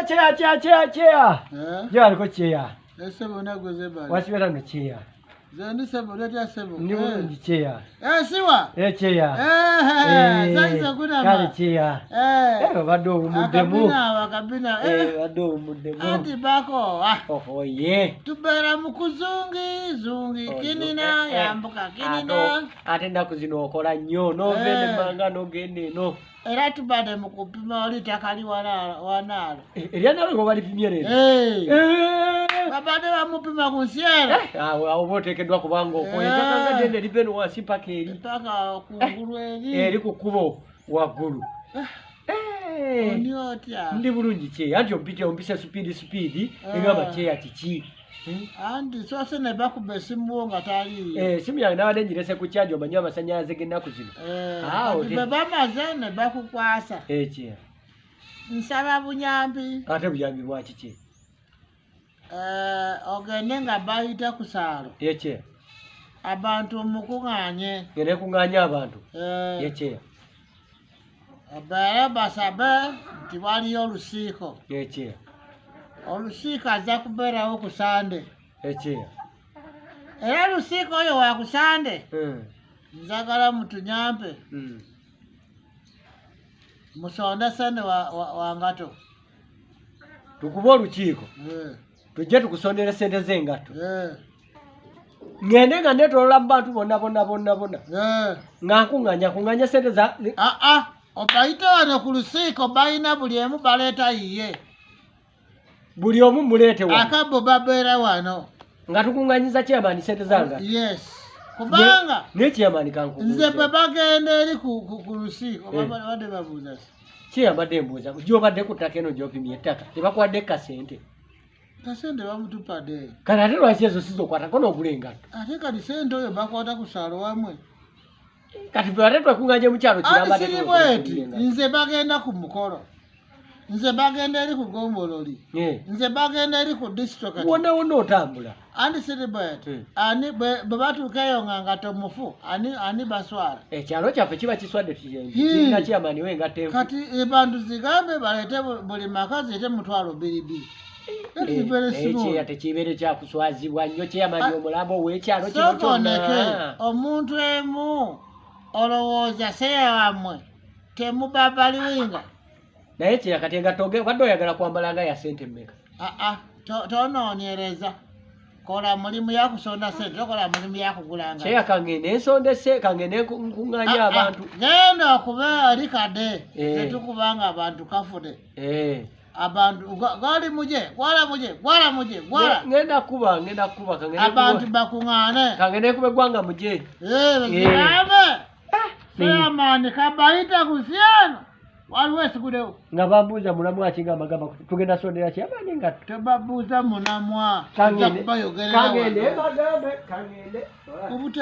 Cheya. Je aliko cheya. Sebo nagoze bali. Wasibera no cheya. Zendi sebo leta sebo. Ni bulungi cheya. Siwa. Cheya. Sasa kuna kale cheya. Badde omuddemu. Akabina. Badde omuddemu. Ati bako. Ye. Tubera zungi kinina yambuka kinina. Ate ndaku zino okola nnyo novende manga nogende no. Era tubade mukupima oli takali wanalo. Erya nawe ngo balipimye lero. Babade bamupima ku nsiera. Awo botekedwa kubanga okoye takanga dende libeno wasipaka eri. Mpaka kungulu eri. Eri ku kubo waggulu. Oni otya. Ndi bulungi cheya anti ompise speed engaba cheya kiki. Andi sose ne bakube esimu nga tali. Simu yange nabadde njirese ku charge omanyi amasannyalaze g'ennaku zino. Bebamaze ne bakukwasa. Cheya. Nsaba bunyambi. Ate buyambi bwa kiki? Ogende nga bayita ku saalo. Cheya. Abantu mukuŋŋaanye. Gende kuŋŋaanya abantu. Cheya. Babe basabe nti waliyo olusiiko. Cheya. Olusiiko aza kubeerawo ku Sande. Cheya. Era olusiiko oyo wa ku Sande. Nzagala mutunyampe. Musonde sene wa Ngato. Tukuba olukiiko. Tujje tukusondera sente z'engato. Ngende nga netolola mu bantu bonna. Nga kuŋŋaanya sente za. Obayita wano ku lusiiko balina buli emu baleeta yiye. Buli omu muleete wano. Akabbo babeera wano. Nga tukuŋŋaanyiza chairman sente zanga. Yes. Kubanga. Ne chairman kanku. Nze bwe bagenda eri ku lusiiko babadde babuuza. Kiyambadde embuuza. Gy'obadde ku ttaka eno gy'opimye ettaka. Tebakuwadde kasente. Kasente bamutupadde. Kale ate lwaki ezo sizokwatako n'ogula engato. Ate kati sente oyo bakwata ku saalo wamwe. Kati bwe ate twekungaanye mu kyalo kirambadde. Ati bweti nze bagenda ku mukolo. Nze bagenda eri ku Gombololi. Nze bagenda eri ku district. Wonna otambula. Andi siribweti. Ani bwe batuukeyo nga Ngato mufu. Ani baswala. Ekyalo kyaffe kiba kiswadde kirina chairman we nga tevu. Kati abantu zigambe baleete buli maka ziyite mutwalo 2. Cheya tekibeere kyakuswazibwa nnyo chairman omulambo w'ekyalo kino kyonna. Omuntu emu olowooza seya wammwe temubabaliwinga. Naye Cheya kati engato obadde oyagala kwambala nga ya sente mmeka? Tonoonyereza. Kola mulimu ya kusonda sente, tokola mulimu ya kugula nga. Cheya kangende ensondese, kangende nkuŋŋaanya abantu. Genda okuba oli kadde. Tetukubanga abantu kafude. Abantu gali muje, gwala muje. Ngenda kuba kangende. Abantu bakuŋŋaane. Kangende kube gwanga muje. Bakirambe. Chairman kabayita ku siano. Waliwo esigulewo. Nga bambuuza mulamwa ki ng'amagamba tugenda sondera chairman engato. Tebabuuza munamwa. Kangende bagambe.